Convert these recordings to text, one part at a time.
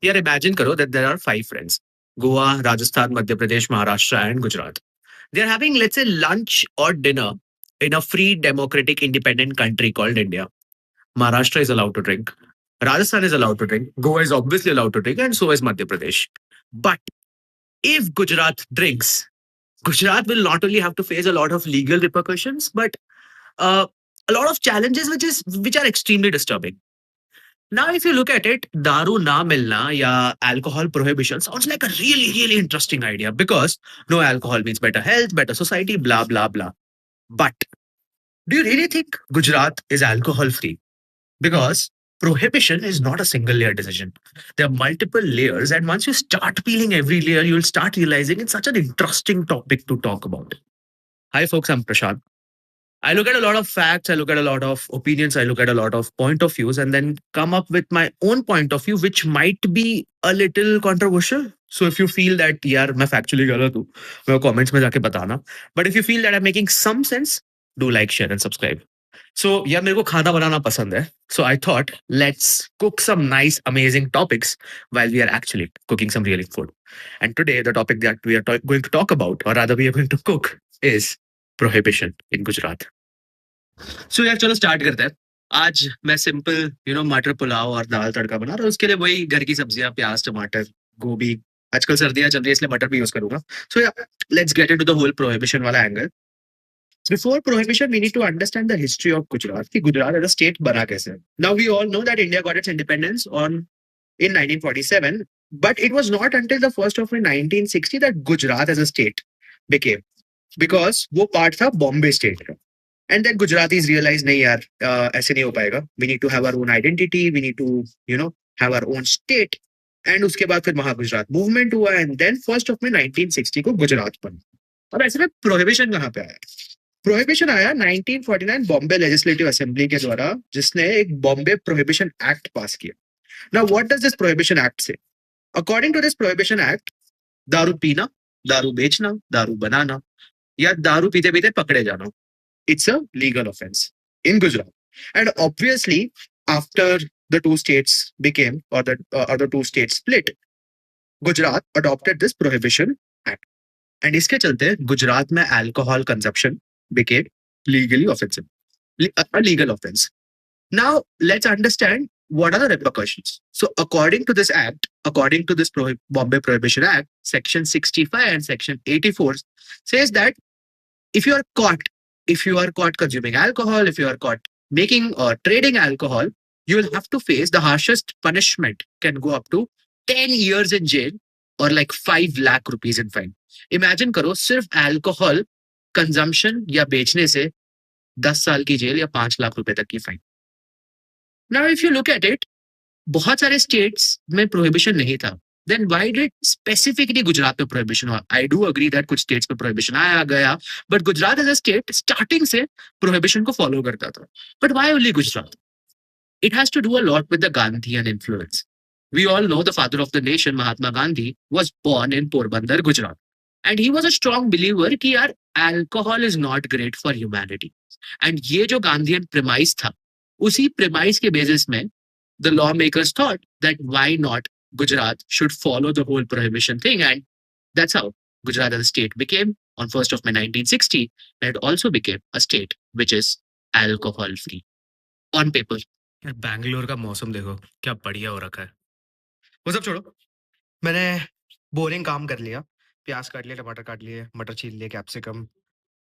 यार imagine करो that there are five friends. Goa, Rajasthan, Madhya Pradesh, Maharashtra and Gujarat. They're having, let's say, lunch or dinner in a free, democratic, independent country called India. Maharashtra is allowed to drink. Rajasthan is allowed to drink. Goa is obviously allowed to drink, and so is Madhya Pradesh. But if Gujarat drinks, Gujarat will not only have to face a lot of legal repercussions, but uh, a lot of challenges, which are extremely disturbing. Now, if you look at it, daru na milna ya alcohol prohibition sounds like a really, really interesting idea because no alcohol means better health, better society, blah, blah, blah. But do you really think Gujarat is alcohol free? Because prohibition is not a single layer decision. There are multiple layers, and once you start peeling every layer, you'll start realizing it's such an interesting topic to talk about. Hi, folks, I'm Prashant. I look at a lot of facts, I look at a lot of opinions, I look at a lot of point of views, and then come up with my own point of view, which might be a little controversial. So if you feel that, yaar, मैं factually गलत हूँ, मेरे comments में जाके बताना. But if you feel that I'm making some sense, do like, share, and subscribe. So यार मेरे को खाना बनाना पसंद है. So I thought let's cook some nice, amazing topics while we are actually cooking some really food. And today the topic that we are going to talk about, or rather we are going to cook, is prohibition in Gujarat. So यार चलो start करते हैं. आज मैं simple मटर पुलाव और दाल तड़का बना रहा हूँ. उसके लिए वही घर की सब्जियां, प्याज, टमाटर, गोभी. आजकल सर्दियां चल रही है इसलिए मटर भी यूज करूंगा. So let's get into the whole prohibition वाला angle. Before prohibition, we need to understand the history of Gujarat. कि Gujarat as a state बना कैसे. Now we all know that India got its independence in 1947, but it was not until the 1st of May 1960 that Gujarat as a state became, because वो part था Bombay state का. And then Gujaratis realized नहीं यार ऐसे नहीं हो पाएगा. We need to have our own identity. We need to have our own state. And उसके बाद फिर महा गुजरात मूवमेंट हुआ, and then 1st of May 1960 को गुजरात बना. और ऐसे में प्रोहिबिशन कहाँ पे आया? प्रोहिबिशन आया 1949 बॉम्बे लेजिस्लेटिव असेंबली के द्वारा, जिसने एक बॉम्बे प्रोहिबिशन एक्ट पास किया. Now what does this prohibition act से? According to this prohibition act, दारू पीना, दारू बेचना, दारू बनाना या दारू पीते पीते पकड़े जाना, it's a legal offense in Gujarat. And obviously after the two states became or the two states split, Gujarat adopted this prohibition act. And इसके चलते गुजरात में alcohol consumption became legally offensive, a legal offense. Now let's understand what are the repercussions. So according to this act, according to this Bombay Prohibition Act, section 65 and section 84 says that if you are caught consuming alcohol, if you are caught making or trading alcohol, you will have to face the harshest punishment, can go up to 10 years in jail or like 5 lakh rupees in fine. Imagine करो सिर्फ alcohol consumption या बेचने से 10 साल की jail या 5 लाख रुपए तक की fine. Now if you look at it, बहुत सारे states में prohibition नहीं था. Then why did specifically Gujarat में prohibition हुआ? I do agree that कुछ states में prohibition आया गया, but Gujarat as a state starting से prohibition को follow करता था. But why only Gujarat? It has to do a lot with the Gandhian influence. We all know the father of the nation, Mahatma Gandhi, was born in Porbandar, Gujarat. And he was a strong believer कि यार alcohol is not great for humanity. And ये जो Gandhian premise था, उसी premise के basis में the lawmakers thought that why not Gujarat should follow the whole prohibition thing, and that's how Gujarat as a state became on 1st of May 1960, and it also became a state which is alcohol free on paper. यार बैंगलोर का मौसम देखो क्या बढ़िया हो रखा है. वो सब छोड़ो, मैंने बोरिंग काम कर लिया. प्याज काट लिए, टमाटर काट लिए, मटर छील लिए, कैप्सिकम,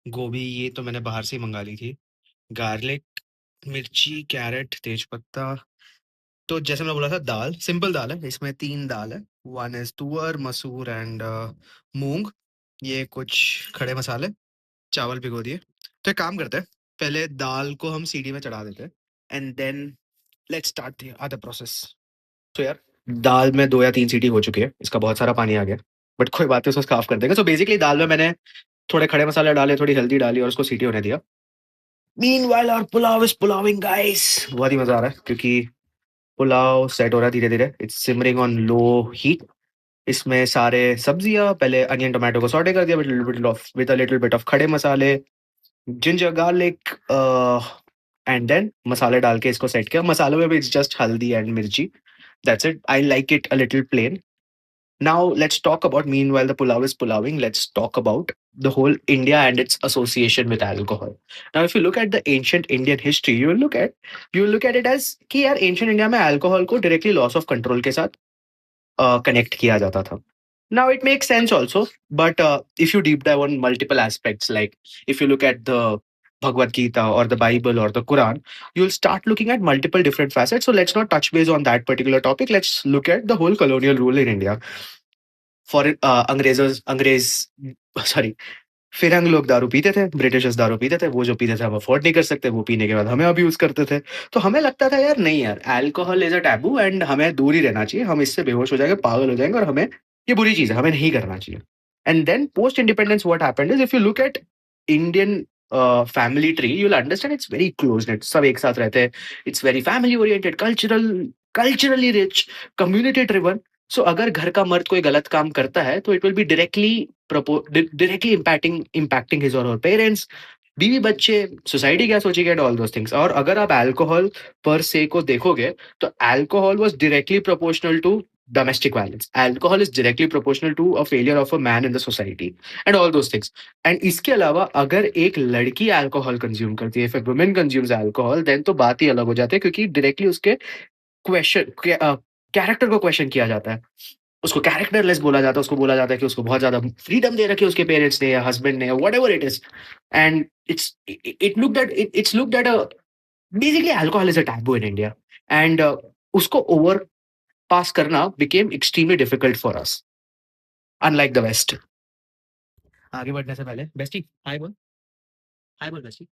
गोभी ये तो मैंने बाहर से ही मंगा ली थी, गार्लिक, मिर्ची, कैरेट, तेज पत्ता. तो जैसे मैंने बोला था, दाल सिंपल दाल है. इसमें 3 दाल है. वन इज तुअर, मसूर एंड मूंग. ये कुछ खड़े मसाले, चावल भिगो दिए. तो एक काम करते हैं, पहले दाल को हम सीढ़ी में चढ़ा देते हैं and then let's start the other process. तो यार दाल में 2 या 3 सीटी हो चुकी है, इसका बहुत सारा पानी आ गया, बट कोई बात नहीं, उसको साफ कर देंगे. सो बेसिकली दाल में मैंने थोड़े खड़े मसाले डाले, थोड़ी हल्दी डाली और उसको सीटी होने दिया. Meanwhile our pulao is pulaoing guys. बहुत ही मजा आ रहा है क्योंकि पुलाव सेट हो रहा है धीरे धीरे. It's simmering on low heat. इसमें सारे सब्जियां, पहले अनियन टोमेटो को सॉटे कर दिया with a little bit of खड़े मसाले, जिंजर गार्लिक, एंड देन मसाले डाल के इसको सेट किया. मसालों में भी इट्स जस्ट हल्दी एंड मिर्ची. That's it. I like it a little plain. Now let's talk about, meanwhile the pulao is pulawing, let's talk about the whole India and its association with alcohol. Now if you look at the ancient Indian history, you will look at it as कि यार ancient India में alcohol को directly loss of control के साथ connect किया जाता था. Now it makes sense also, but if you deep dive on multiple aspects, like if you look at the Bhagavad Gita or the Bible or the Quran, you'll start looking at multiple different facets. So let's not touch base on that particular topic. Let's look at the whole colonial rule in India. For अंग्रेज sorry फिर हम लोग दारू पीते थे, Britishers दारू पीते थे, वो जो पीते थे हम अफोर्ड नहीं कर सकते, वो पीने के बाद हमें अब्यूज करते थे। तो हमें लगता था यार नहीं यार, alcohol is a taboo and हमें दूर ही रहना चाहिए, हम इससे बेहोश हो जाएंगे, पागल हो जाएंगे और हमें ये बुरी चीज है, हमें नहीं करना चाहिए। And then post independence what happened is, if you look at Indian family tree, you will understand it's very close net, सब एक साथ रहते हैं, it's very family oriented, culturally rich, community driven. So अगर घर का मर्द कोई गलत काम करता है तो it will be directly impacting his और पेरेंट्स, बीवी बच्चे, सोसाइटी क्या सोचेगी एंड ऑल दोस थिंग्स। और अगर आप अल्कोहल पर से को देखोगे तो alcohol was directly proportional to domestic violence. Alcohol is directly proportional to a failure of a man in the society and all those things. And इसके अलावा अगर एक लड़की अल्कोहल कंज्यूम करती है, if a woman consumes alcohol, then तो बात ही अलग हो जाती है, क्योंकि डायरेक्टली उसके क्वेश्चन कैरेक्टर को क्वेश्चन किया जाता है, उसको कैरेक्टरलेस बोला जाता है, उसको बोला जाता है कि उसको बहुत ज्यादा फ्रीडम दे रखी है उसके पेरेंट्स ने या हस्बैंड ने, whatever it is. And it's looked at a basically alcohol is a taboo in India, and उसको ओवर पास करना became extremely difficult for us, unlike the west. आगे बढ़ने से पहले बेस्टी हाय बोल, हाय बोल बेस्टी।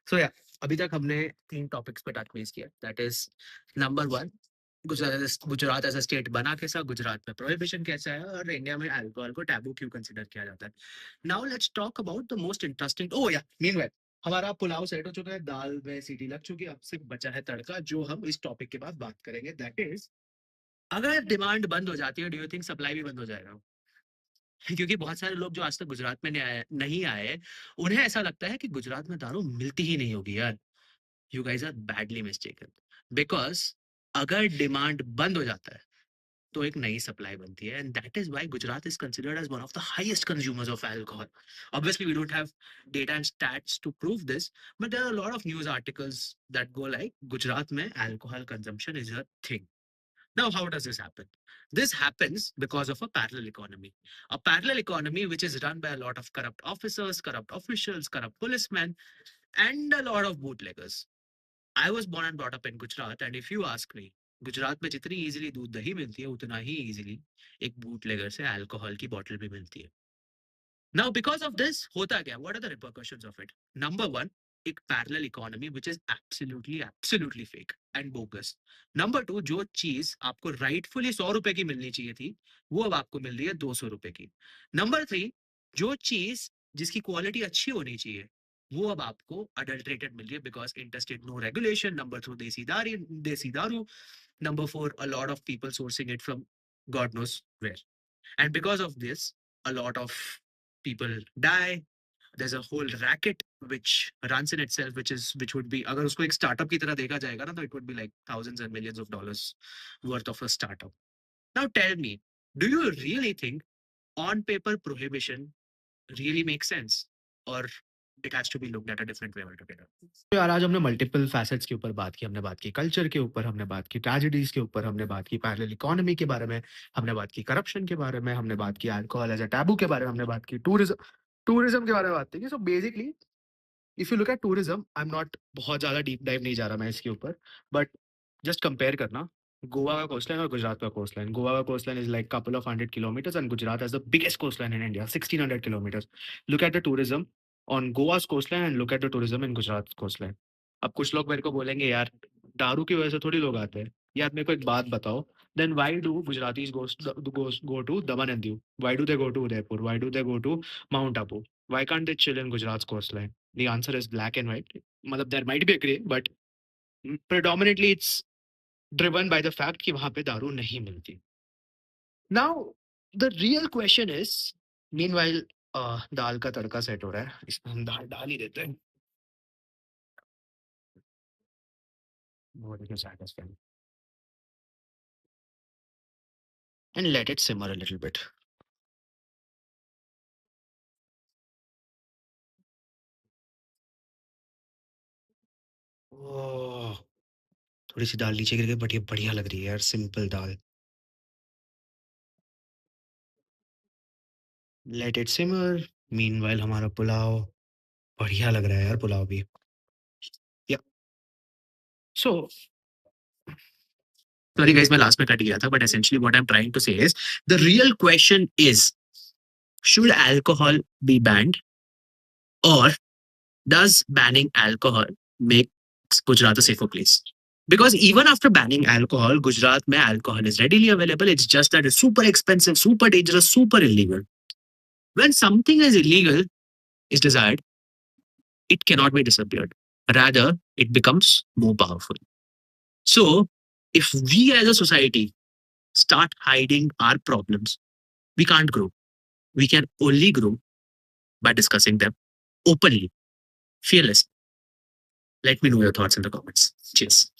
सो या अभी तक हमने 3 टॉपिक्स पे टच बेस किया, that is number 1, Gujarat as a state बना कैसा, गुजरात में प्रोहिबिशन कैसा है, और इंडिया में अल्कोहल को टैबू क्यों कंसीडर किया जाता है। Now let's talk about the most interesting. Oh yeah meanwhile हमारा पुलाव सेट हो चुका है, दाल में सीटी लग चुकी है, अब सिर्फ बचा है तड़का, जो हम इस टॉपिक के बाद बात करेंगे, दैट इज अगर डिमांड बंद हो जाती है, डू यू थिंक सप्लाई भी बंद हो जाएगा? क्योंकि बहुत सारे लोग जो आज तक गुजरात में नहीं आए, उन्हें ऐसा लगता है कि गुजरात में दारू मिलती ही नहीं होगी यार। You guys are badly mistaken, because अगर डिमांड बंद हो जाता है तो एक नई सप्लाई बनती है, and that is why Gujarat is considered as one of the highest consumers of alcohol. Obviously we don't have data and stats to prove this, but there are lot of news articles that go like Gujarat में alcohol consumption is a thing. Now, how does this happen? This happens because of a parallel economy. A parallel economy which is run by a lot of corrupt officers, corrupt officials, corrupt policemen, and a lot of bootleggers. I was born and brought up in Gujarat, and if you ask me, Gujarat में जितनी easily दूध दही मिलती है, उतना ही easily एक bootlegger से alcohol की बॉटल भी मिलती है। Now, because of this, होता क्या? What are the repercussions of it? Number one, एक parallel economy which is absolutely fake and bogus. Number two, जो चीज आपको rightfully 100 रुपए की मिलनी चाहिए थी, वो अब आपको मिल रही है 200 रुपए की। Number three, जो चीज जिसकी क्वालिटी अच्छी होनी चाहिए, वो अब आपको adulterated मिल रही है because interstate no regulation. Number two, देसी दारू. Number four, a lot of people sourcing it from God knows where. And because of this, a lot of people die. There's a whole racket which runs in itself, which would be, अगर उसको एक startup की तरह देखा जाएगा ना, तो it would be like thousands and millions of dollars worth of a startup. Now tell me, do you really think on paper prohibition really makes sense, or it has to be looked at a different way altogether? तो यार आज हमने multiple facets के ऊपर बात की, हमने बात की कल्चर के ऊपर, हमने बात की ट्रेजेडीज के ऊपर, हमने बात की पैरेलल इकोनॉमी के बारे में, हमने बात की करप्शन के बारे में, हमने बात की अल्कोहल एज अ टैबू के बारे में, हमने बात की टूरिज्म के बारे में बात की। So basically if you look eight tourism, I am not बहुत ज्यादा डीप डाइव नहीं जा रहा मैं इसके ऊपर, बट जस्ट कंपेयर करना गोवा का कोस्टलाइन और गुजरात का कोस्टलाइन। गोवा का coastline is like couple of 100 kilometres and Gujarat has the biggest coastline in India, 1600 kilometres. Look at the tourism on गोवा's coastline and look at the tourism in Gujarat's coastline. अब कुछ लोग मेरे को बोलेंगे यार दारू की वजह से थोड़ी लोग आते हैं। यार मेरे को एक बात बताओ, then why do Gujaratis go to Daman and Diu? Why do they go to Udaipur? Why do they go to Mount Abu? Why can't they chill in Gujarat's coastline? The answer is black and white. मतलब there might be a gray, but predominantly it's driven by the fact कि वहाँ पे दारू नहीं मिलती। Now the real question is, meanwhile दाल का तड़का set हो रहा है, इसमें हम दाल डाल ही देते हैं। बहुत ही satisfying. and let it simmer a little bit. ओह! थोड़ी-सी दाल नीचे गिर गई बट ये बढ़िया लग रही है यार, सिंपल दाल। लेट इट सिमर, मीनवाइल हमारा पुलाव बढ़िया लग रहा है यार पुलाव भी। या सो सॉरी गाइस मैं लास्ट में कट गया था but essentially what I am trying to say is the real question is should alcohol be banned or does banning alcohol make Gujarat a safer place? Because even after banning alcohol, Gujarat mein alcohol is readily available. It's just that it's super expensive, super dangerous, super illegal. When something is illegal is desired, it cannot be disappeared. Rather, it becomes more powerful. So, if we as a society start hiding our problems, we can't grow. We can only grow by discussing them openly, fearlessly. Let me know your thoughts in the comments. Cheers.